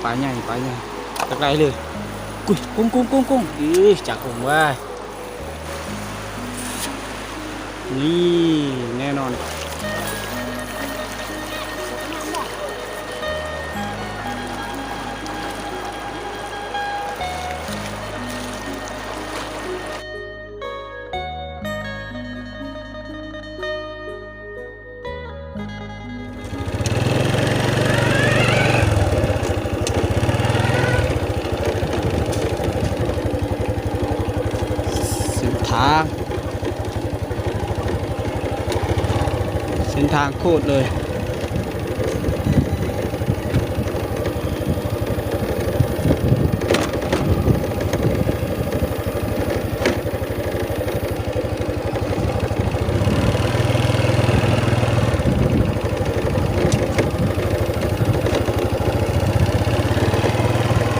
ปลาใหญ่ตะไคร้เลยกุ้ยกุ้งจากผมว่านี่แน่นอนเส้นทางโคตรเลย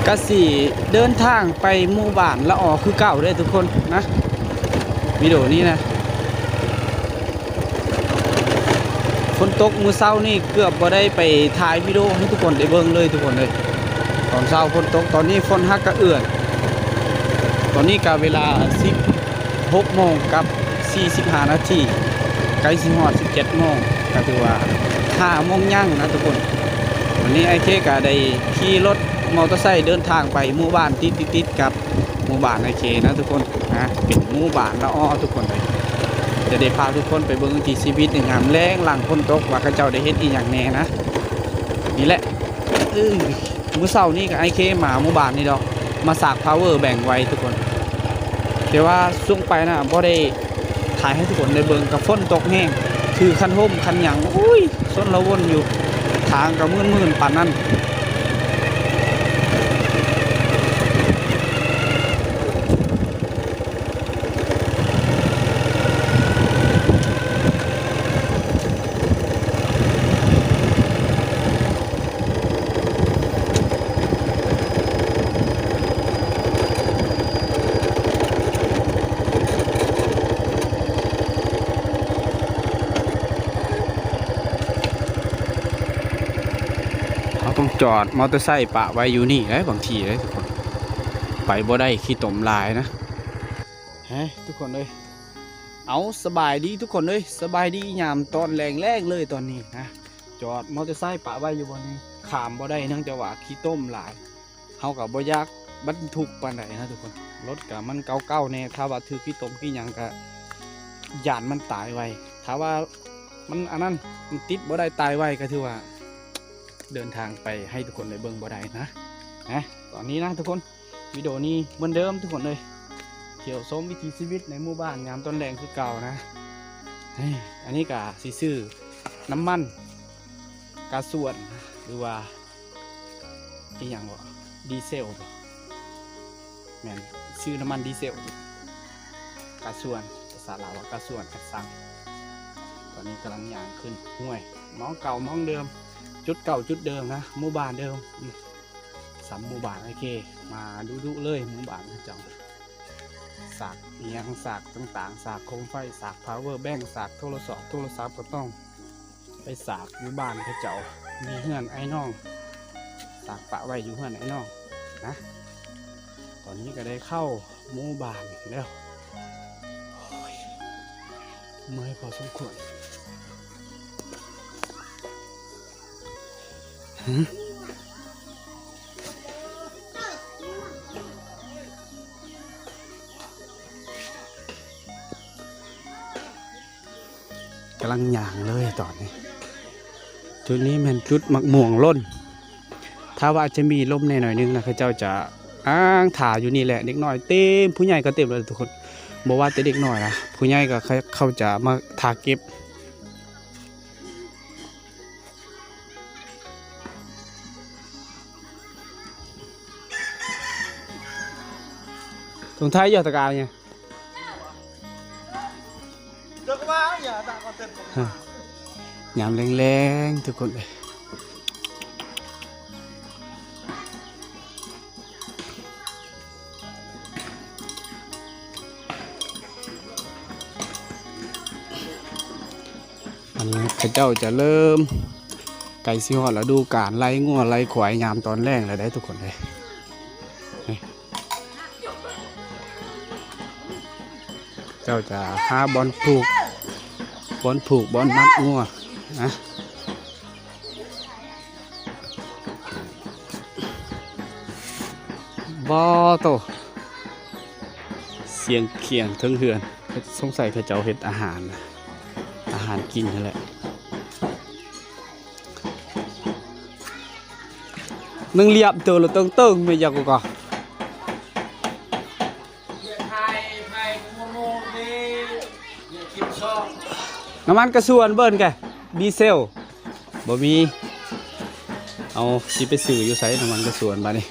กสิเดินทางไปหมู่บ้านละออคือเก่าได้ทุกคนนะวิดีโอนี้นะฝนตกมื้อเช้านี่เกือบบ่ได้ไปถ่ายวิดีโอให้ทุกคนได้เบิ่งเลยทุกคนเลยตอนเช้าฝนตกตอนนี้ฝนฮักกระเอื้อนตอนนี้ก็เวลา16 โมงกับ45 นาทีใกล้สิฮอด17 โมงก็ถือว่า5 โมงย่างนะทุกคนวันนี้ไอเคก็ได้ขี่รถมอเตอร์ไซค์เดินทางไปหมู่บ้านติดกับหมู่บ้านไอเคนะทุกคนนะเป็นหมู่บ้านละอ้อทุกคนเลยจะได้พาทุกคนไปเบิ่งที่ชีวิตในงามแรงหลังฝนตกว่าเขาเจ้าได้เฮ็ดอีหยังแน่นะนี่แหละมื้อเช้านี้กับไอเคมาหมู่บ้านนี่ดอกมาสากพาวเวอร์แบ่งไว้ทุกคนแต่ว่าช่วงไปนะบ่ได้ถ่ายให้ทุกคนได้เบิ่งกับฝนตกแห้งคือคันห่มคันหยังอุ้ยส้นละวนอยู่ทางก็มื่นปานนั้นต้องจอดมอเตอร์ไซค์ปะไว้อยู่นี่เลยบางทีเลยทุกคนไปบ่ได้ขี้ตมลายนะเฮ้ทุกคนเลยเอาสบายดีทุกคนเลยสบายดียามตอนแรงเลยตอนนี้นะจอดมอเตอร์ไซค์ปะไว้อยู่บนนี้ขามบ่ได้เนื่องจากว่าขี้ต้มหลายเฮากับบ่ยากบรรทุกปานใดนะทุกคนรถกับมันเก่าๆเนี่ยถ้าว่าถือขี้ต้มขี้หยังก็ยานมันตายไวถ้าว่ามันอันนั้นมันติดบ่ได้ตายไวก็ถือว่าเดินทางไปให้ทุกคนได้เบิ่งบ่ได้นะตอนนี้นะทุกคนวิดีโอนี้เหมือนเดิมทุกคนเลยเที่ยวชมวิถีชีวิตในหมู่บ้านยามต้นแรงคือเก่านะอันนี้ก็สิซื้อน้ำมันกาส่วนหรือว่าอีกอย่างว่าดีเซลแม่นซื้อน้ำมันดีเซลกาส่วนภาษาลาวว่ากาส่วนกาซังตอนนี้กำลังย่างขึ้นห้วยมองเก่ามองเดิมจุดเก่าจุดเดิมนะหมู่บ้านเดิม3 หมู่บ้านโอเคมาดูเลยหมู่บ้านจังสากเอียงสากต่างๆสากโคมไฟสากพาวเวอร์แบงค์สากโทรศัพท์ก็ต้องไปสากหมู่บ้านเขาเจ้ามีเฮือนไอ้น้องสากปะไว้อยู่เฮือนไอ้น้องนะตอนนี้ก็ได้เข้าหมู่บ้านแล้วเมื่อยพอสมควรกำลังย่างเลยตอนนี้จุดนี้มันจุดมักม่วงล้นถ้าว่าจะมีลมแน่หน่อยนึงนะเขาเจ้าจะอ้างถ่าอยู่นี่แหละเด็กน้อยเต็มผู้ใหญ่ก็เต็มเลยทุกคนบอกว่าแต่เด็กน้อยนะผู้ใหญ่ก็เขาจะมาทาเก็บตรงท้ายยอดตะการเนี่ยยามแรงๆทุกคนเลยอันนี้ข้าเจ้าจะเริ่ม ไก่สิฮอดแล้วดูการไล่งัวไล่ควายยามตอนแรกเลยได้ทุกคนเลยนี่เจ้าจะหาบอลผูกบอลมัดงัวนะบอโตเสียงเขียงทั้งเหือนสงสัยเขาเจ้าเห็ดอาหารกินนั่นแหละนึงเรียบตัวเราตึงไม่อยากกูก่อนน้ำมันกระส่วนเบิ้ลแกดีเซลบ่มีเอาสิไปซื้ออยู่ไสน้ำมันกระส่วนบ้านี่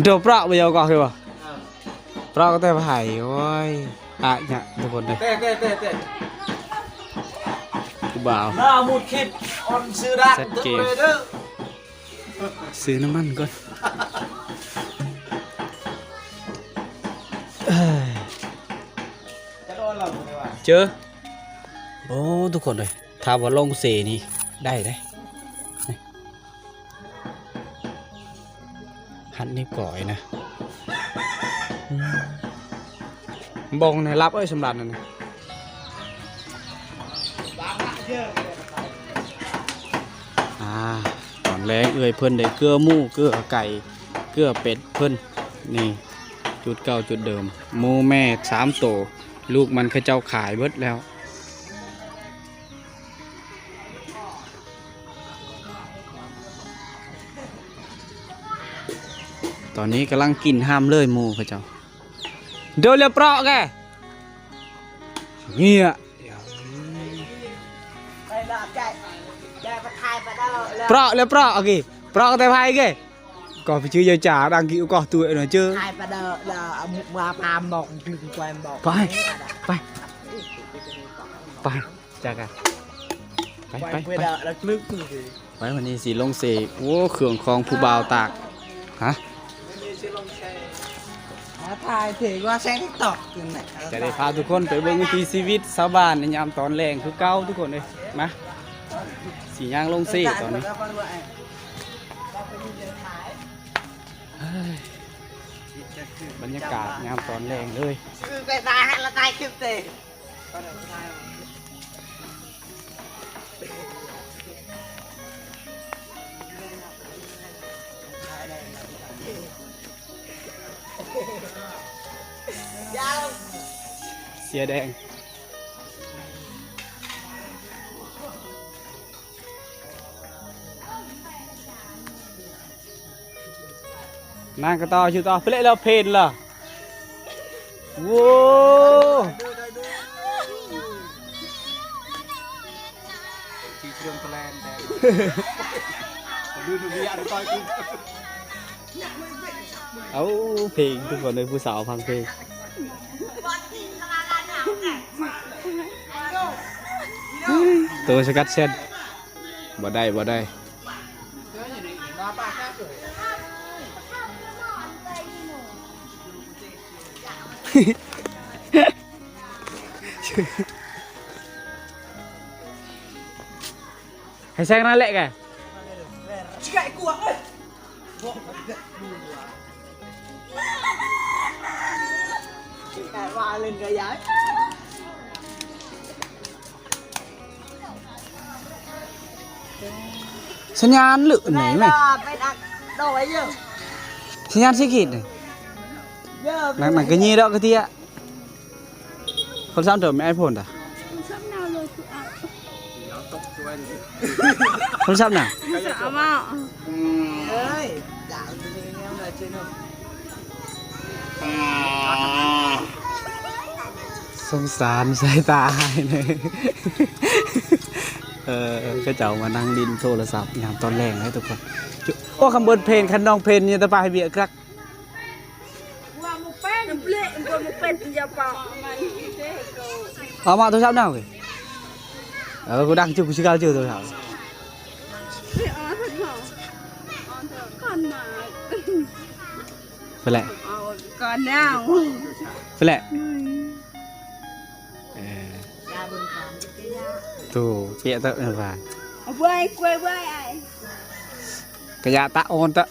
เดี๋ยวเปล่าไปเอาก่อนคือว่าเปล่าก็แต่ไผ่โอ้ยเนี่ยทุกคนเลยเต้กูบ่าว หน้ามุดคลิปออนซื้อได้ตึกเลยเด้อ ซื้อน้ำมันก่อนจะโดนเราไหมวะเจอโอ้ทุกคนเลยถ้าว่าลงเสนี่ได้หันนี่ก่อยนะบงในรับสำหรับนั่นตอนแรกเพิ่นได้เกลือหมูเกลือไก่เกลือเป็ดเพิ่นนี่จุดเก่าจุดเดิมหมูแม่3 ตัวลูกมันเขาเจ้าขายเบิดแล้วตอนนี้กำลังกินห้ามเลยหมูเขาเจ้าเดี๋ยวเรียบร้อยแกเงี้ยเปราะเลยเปราะกี่เปราะแต่ไพ่กี่ก็ไปชื่อยาจ่าดังกี่ก็ตัวหน่อยเจอไอ้ประเดอมาพามบอกถึงแกมบอกไปจากกันไปแล้วลึกไปวันนี้สีลงเสกโอ้เขื่องคลองผู้บ่าวตากฮะถ่ายถือว่าแซงทิกตอกกันไหนจะได้พาทุกคนไปเบิ่งวิถีชีวิตชาวบ้านในยามตอนแรงคือเก่าทุกคนเลยมาสีย่างลงเสกตอนนี้บรรยากาศยามตอนแรงเลยคือไปตายให้ละตายคลิปเตะเสียแดงนางกระต่อชื่อต่อเพลแล้วเพลล่ะว้าวที่เชื่อมแลนด์ดูวิญญาณต่อยกูเอาเพลงทุกคนเลยผู้สาวฟังเพลงตัวสกัดเส้นบ่ได้ให้แซงนั่นแหละแกไก่กวางเลยไก่ว่าเล่นกระยายสัญญาณหรือไหนไหมไปดักโดยเยอะสัญญาณสิกิดนั่นก็ยี่ดอกกระเทียคนซ้ำเถอะไม่ไอโฟนอ่ะคนซ้ำน่ะเฮ้ยด่าตัวนี้เนี่ยเลยชื่อหนุ่มสงสารสายตาเลยก็จะมานั่งดินโทรศัพท์ยามตอนแรกนะทุกคนโอ้คำเบิร์ดเพลงคันน้องเพลงเนี่ยตาปลายเบียร์ครับเอามาโทรศัพท์nào kìa cô đăng chưa cô chưa cao chưa tôi hả phải lẹ còn nào phải lẹ tù bịa tợ là vàng quay ai กระยะตะโอนตะ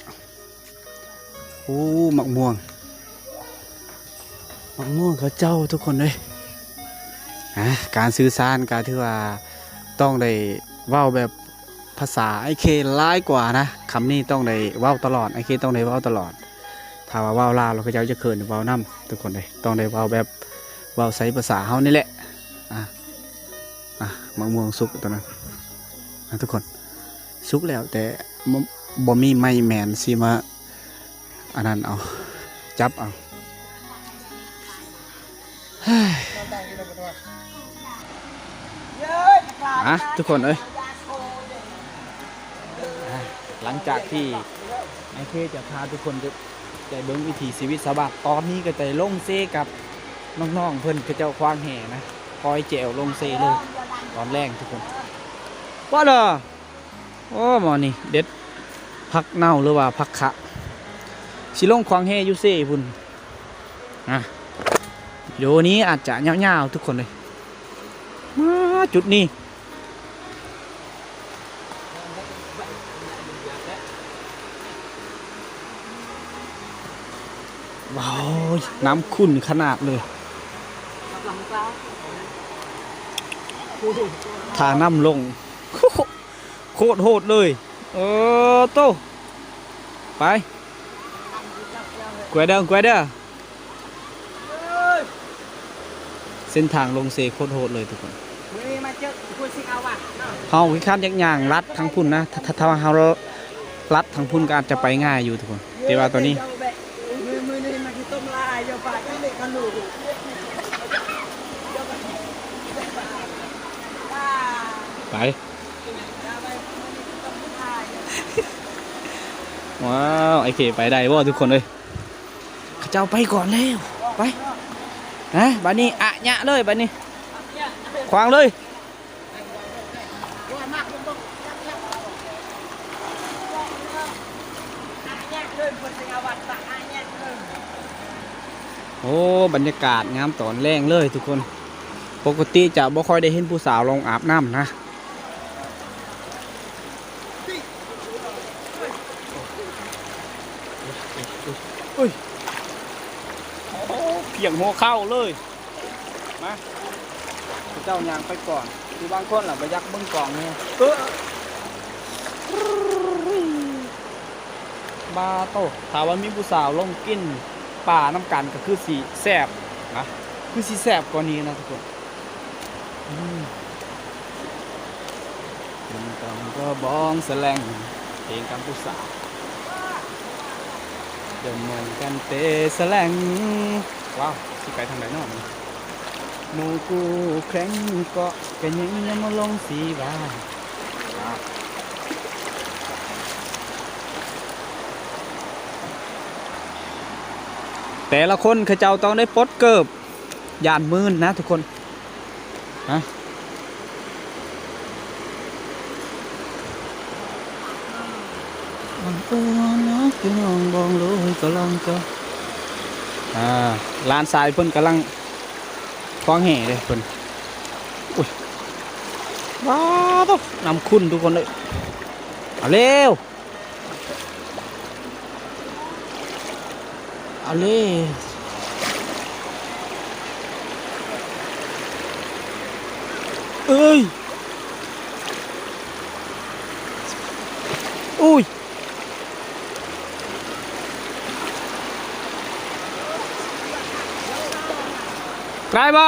โอ้หมักม่วงเขาเจ้าทุกคนเลยการสื่อสารการที่ว่าต้องได้เว้าแบบภาษาไอเคร้ายกว่านะคำนี้ต้องได้เว้าตลอดไอเคต้องได้เว้าตลอดถ้าว่าเว้าลาวเราก็จะเขินเว้าน้ำทุกคนเลยต้องได้เว้าแบบเว้าใช้ภาษาเฮานี่แหละมะม่วงสุกตัวนั้นทุกคนสุกแล้วแต่บ่มีไม้แมนสิมาอันนั้นเอาจับเอาทุกคนเอ้ยหลังจากที่ไอเคจะพาทุกคนจะเบิ้งวิถีชีวิตชาวบ้านตอนนี้ก็จะลงเซกับน้องๆเพิ่นก็เจ้าควางแห่นะคอยแจวลงเซเลยตอนแรกทุกคนว่าเหรอโอ้หมอนี่เด็ดพักเน่าหรือว่าพักขะสิลงควางแห่ยูเซ่พุ่นเดี๋ยวนี้อาจจะเงาๆทุกคนเลยมาจุดนี้ว้าวน้ำขุ่นขนาดเลยทาน้ำลงโคตรโหดเลยโตไปแกวเด้อเส้นทางลงเซโคตรโหดเลยทุกคนเฮาขี้ข้านย่างลัดทางพุ่นนะถ้าเฮาลัดทางพุ่นก็อาจจะไปง่ายอยู่ทุกคนแต่ว่าตอนนี้ไปว้าวไอเคไปได้บ่ทุกคนเลยข้าเจ้าไปก่อนแล้วไปบัดนี้อะยะเลยบัดนี้ขวางเลยโอ้บรรยากาศงามตอนแรงเลยทุกคนปกติจะบ่ค่อยได้เห็นผู้สาวลงอาบน้ำนะเพียงหัวเข้าเลยมาเจ้ายางไปก่อนคือบางคนล่ะไปยักเบิ้งกล่องเนี่ยบาโตถามว่ามีผู้สาวลงกินป่าน้ำกันก็คือสีแสบนะคือสีแสบกว่านี้นะทุกคนต้องก็บองแสลงเพลงกัมพูชาเดินมองกันเตะแสลงว้าวสิไปทางไหนเนาะหนูกูแข็งเกาะกันยังมาลงสีบ้าแต่ละคนเขาเจ้าต้องได้ปลดเกิบยานมืนนะทุกคนบางตัวนะพี่น้องบองรู้ก็ลองก็ลานทรายเพิ่นกำลังคล้องแห่เลยเพิ่นอุ้ยว้าวน้ำขุ่นทุกคนเลยเอาเร็วเอาเร็วเอ้ยอุ้ยไกลบ่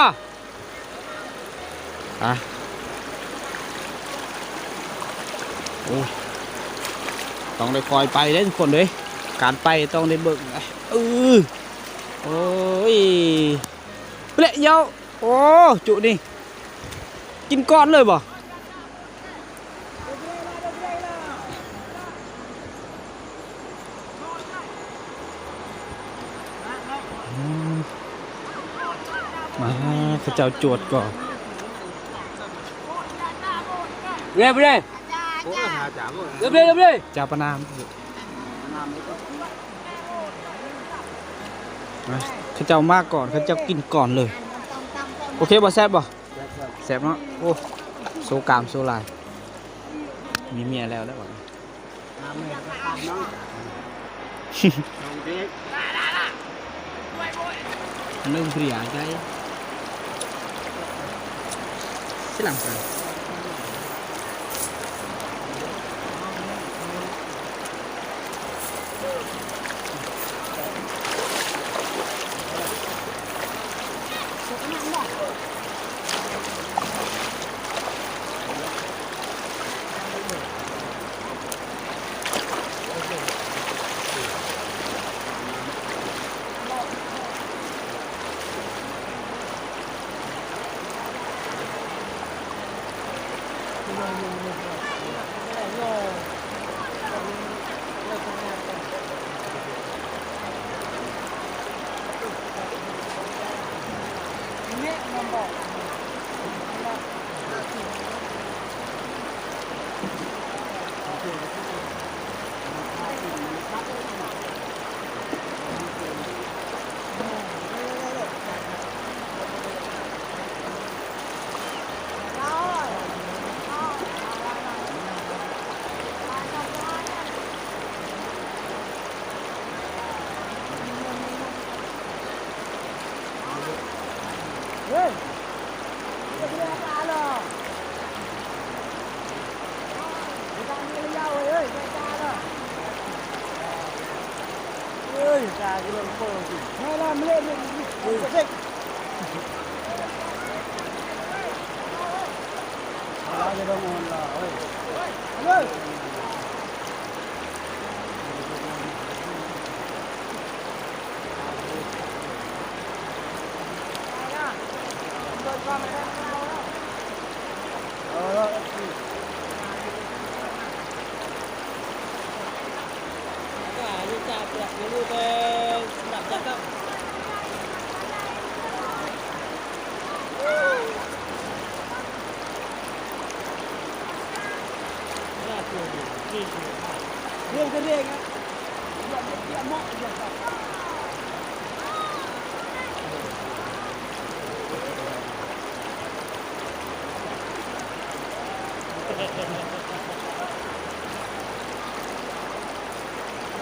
โอ้ยต้องได้คอยไปได้ทุกคนเลยการไปต้องได้เบิ่งโอ้ยเปรี้ยเยาโอ้จุนี่กินก้อนเลยบ่มาข้าเจ้าจวดก่อนเร็วเร็วจ่าปนามข้าเจ้ามากก่อนข้าเจ้ากินก่อนเลยโอเคบ่แซ่บบ่แซ่บเนาะโอ้โซกามโซลายมีเมียแล้วได้บ่ น้องเด็ก Nông pria cái silakan. Cha cái lông phơ gì hay làm lên đi cái đông hồn là ơi anh ơi riêng cái riêng á dọn cái kia mọ dọn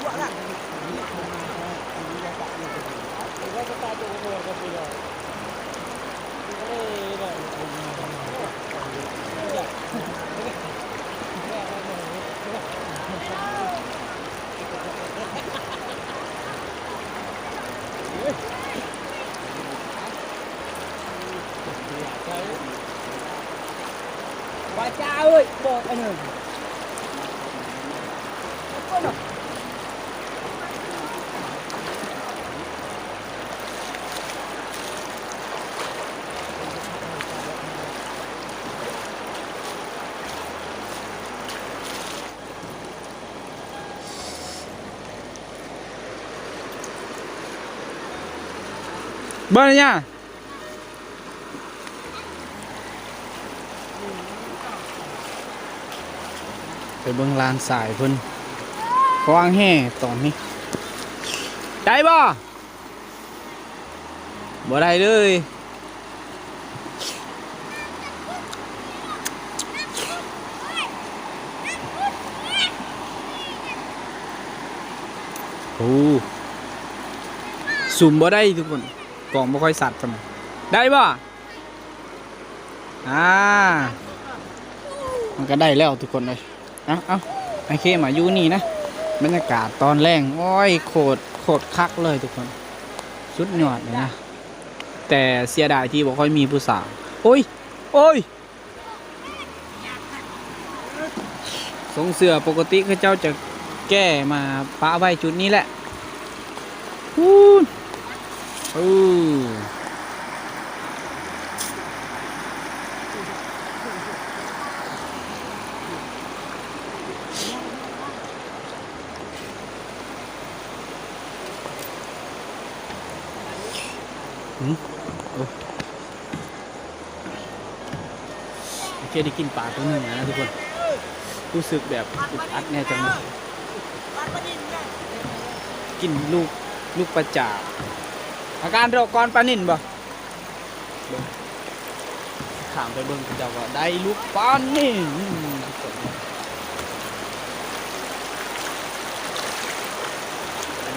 quá là cái ta cho nó cái gì rồi bà cha ơi bột anh ơi Bơi nha.ไปเบิ่งลานสายเพิ่นฟางแห่ตอนนี้ได้บ่บ่ได้เลยโอ้สุ่มบ่ได้ทุกคนกล่องบ่ค่อยสัตว์ปานนั้นได้บ่มันก็ได้แล้วทุกคนเลยเอาไอเคมาอยู่นี่นะบรรยากาศตอนแรงโอ้ยโคตรคักเลยทุกคนสุดยอดเลยนะแต่เสียดายที่บ่ค่อยมีผู้สาวโอ้ยสงเสือปกติเขาเจ้าจะแก้มาปะไว้จุดนี้แหละโอเคได้กินปลาตัวหนึ่งนะทุกคนรู้สึกแบบอึดอัดแน่จังเลยกินลูกปลาจ่าอาการเราก่อนปลานิ่นบ่ถามไปเบิ่งเจ้าว่าได้ลูกปลานิ่น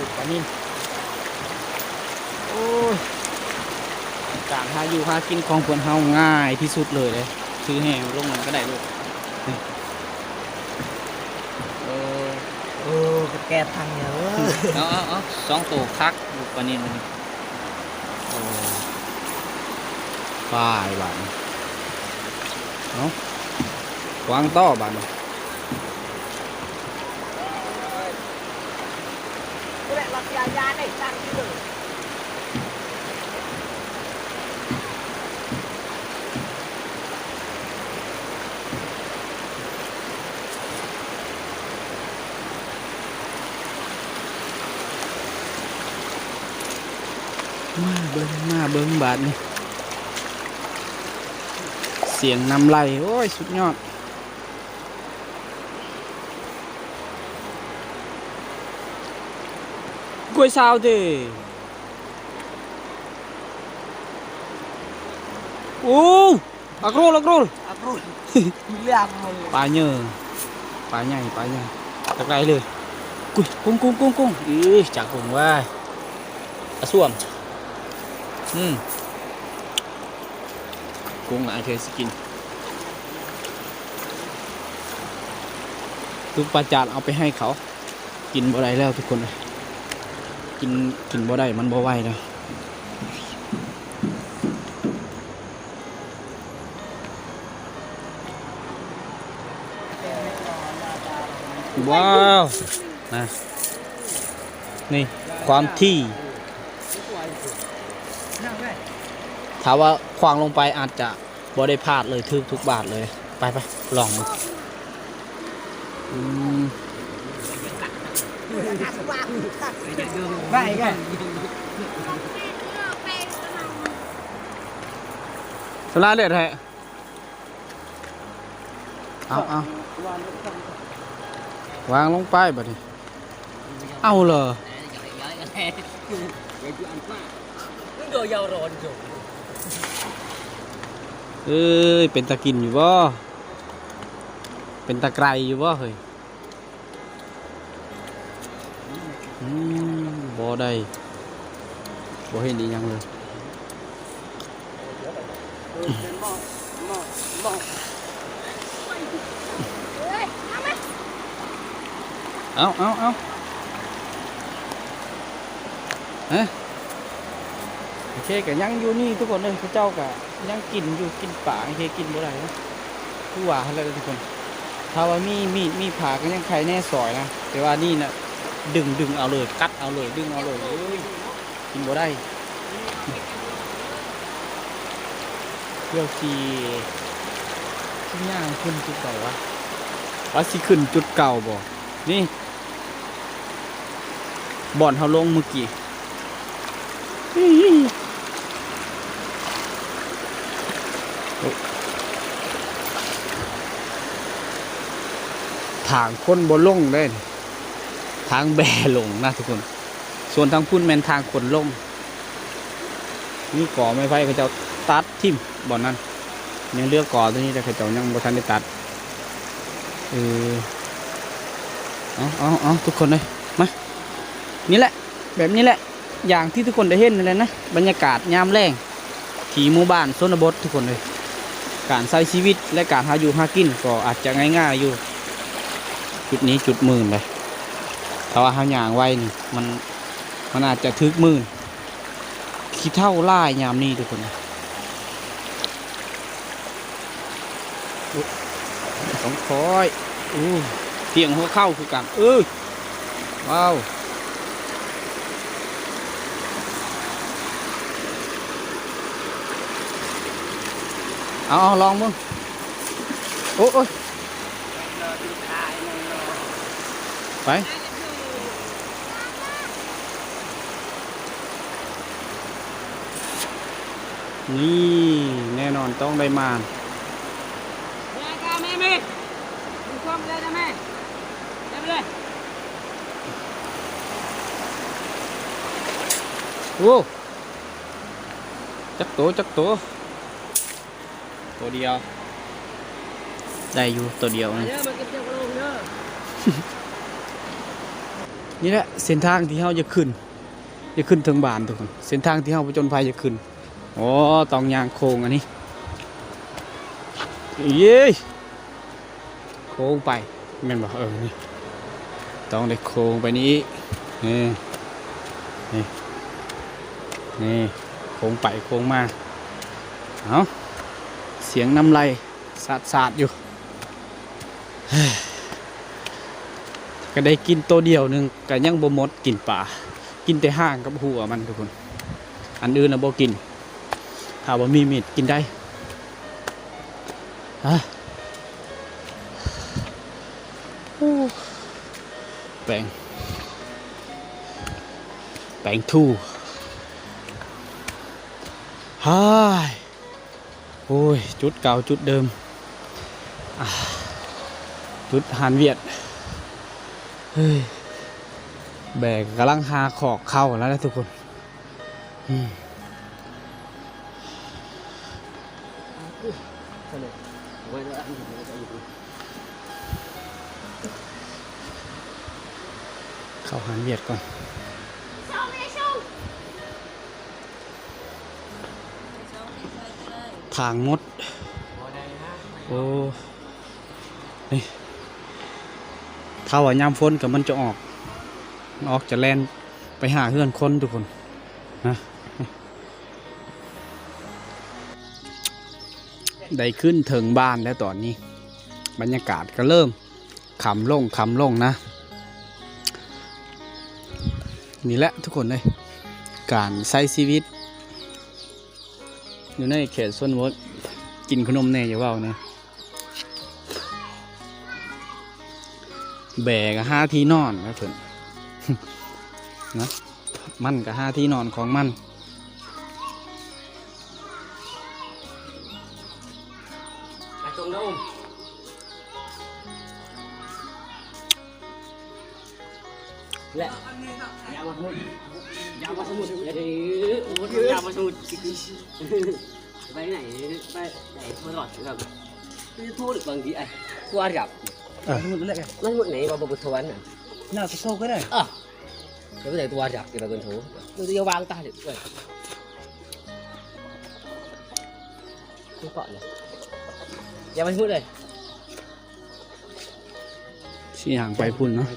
ลูกปลานิ่มโอ้ยการหาอยู่หากินของคนเฮาง่ายที่สุดเลยซื้อแห้งลงมันก็ได้ลูกนี่เออ โอ้กระแกทางเนี่ย เอาสองตัวคักลูกปลานิ่มมันโอ้ป้ายบ้านเนาะวางต่อบ้าน ก็แหละรับยาได้จังที่เลย มาเบิ้งบาทนี่เสียงนำไหลโอ้ยสุดยอดกล้วยซาวเด้โอ้อักโรล อักรุ่นเรียกมึง ปลาเยอะปลาใหญ่ตะไคร้เลยกุ้ยกุ้งอีจากผมว่าอาส่วมกุ้งอาเคยสกินลูกปลาจานเอาไปให้เขากินบ่ได้แล้วทุกคนเลยกินบ่ได้มันบ่ไหวแล้วว้าวนะนี่ความที่ถามว่าควางลงไปอาจจะบ่ได้พลาดเลยทึกทุกบาทเลยไปลองดูได้ไง สลาเลือดแท้เอาวางลงไปบัดนี้เอาเลย เอ้ยเป็นตะกินอยู่บ่เป็นตะไคร้อยู่บ่เฮ้ยบ่ได้บ่เห็นอีหยังเลยเอาฮะโอเคก็ยังอยู่นี่ทุกคนเลยพระเจ้าก็ยังกินอยู่กินป่าโอเคกินบ่ได้นะคือว่าอะไรทุกคนถ้าว่ามีผ่าก็ยังใครแน่สอยนะแต่ว่านี่นะดึงเอาเลยกัดเอาเลยดึงเอาเลยกินบ่ได้เพื่อที่ย่างขึ้นจุดเก่าวะว่าสิขึ้นจุดเก่าบ่นี่บ่อนเขาลงเมื่อกี้ทางคนบนลงได้ทางแบลงนะทุกคนส่วนทางพุ่นแมนทางคนลงนี่ก่อไม้ไฟเขาจะตัดทิ่มบ่อนนั้นยังเลือกก่อตัวนี้แต่เขาจะยังบ่ทันได้ตัดเอาทุกคนเลยมานี่แหละแบบนี้แหละอย่างที่ทุกคนได้เห็นนั่นแหละนะบรรยากาศยามแรงที่หมู่บ้านชนบททุกคนเลยการใช้ชีวิตและการหาอยู่หากินก็อาจจะง่ายๆอยู่จุดนี้จุดหมื่นเลยถ้าว่าหาอย่างไว้นี่มันอาจจะทึกหมื่นขี้เท่าล่ายามนี้ทุกคนต้องคอยเพียงหัวเข้าคือกันว้าวเอาลองมึงโอ้ยไปนี่แน่นอนต้องได้มาแม่มึงชมเลยนะแม่ไปเลย โอ้จักตัวตัวเดียวได้อยู่ตัวเดียวนะ เยอะมาเก็บเจ้ากระโหลกเยอะ โ นี่แหละเส้นทางที่เฮาจะขึ้นถึงบ้านทุกคนเส้นทางที่เฮาผจญภัยจะขึ้นโอ้ตองยางโค้งอันนี้เย้โค้งไปแม่นบ่นี่ต้องได้โค้งไปนี้นี่โค้งไปโค้งมาเอาเสียงน้ำไหลสาดอยู่ก็ได้กินตัวเดียวหนึงก็ยังบ่หมดกินป่ากินแต่ห้างกับหัวมันทุกคนอันอื่นน่ะบ่กินถ้าบ่มีมีดกินได้แปลงทู่ฮ่ายโอ้ยจุดเก่าจุดเดิมจุดหานเวียดเฮ้ยแบกกำลังหาขอกเข้าแล้วนะทุกคนเข้าหานเวียดก่อนทางมดโอ้นี่ถ้าว่ายามฝนกับมันจะออกจะแล่นไปหาเพื่อนคนทุกคนนะได้ขึ้นถึงบ้านแล้วตอนนี้บรรยากาศก็เริ่มขำลงนะนี่แหละทุกคนเลยการใช้ชีวิตอยู่ในเขตชนบทกินขนมแน่อย่าว่านะแบกกับ5 ที่นอนนะเพื่อน นะมันกับ5 ที่นอนของมันตรงนู้นแหละยาวมาสมุดยาวมาสมุดยาวมาสมุดไปไหนไปไหนมาตลอดแบบพูดบางทีไอ้กูอาดับมันอะไรกันมันหมดไหนมาบนทวันน่ะน่าจะโชคก็ได้เดี๋ยวไปไหนตัวอาดับเดี๋ยวไปบนทูมันจะวางตาเดี๋ยวกูเกาะเลยอย่าไปพูดเลยชี้ห่างไปพุ่นเนาะ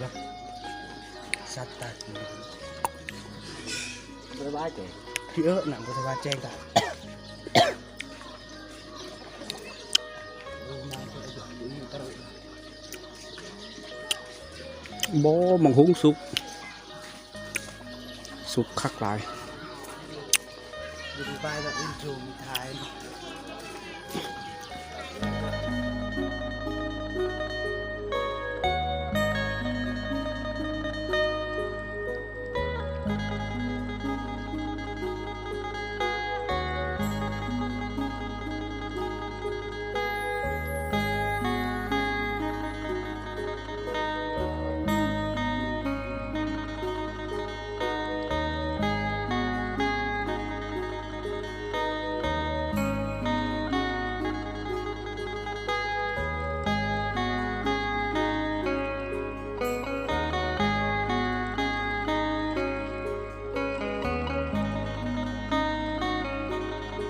สัตว์ตาสบายใจพี่หนังก็สบายใจกันโบมังหุงสุกคักหลายดูไปแบบอินโทรมีท้าย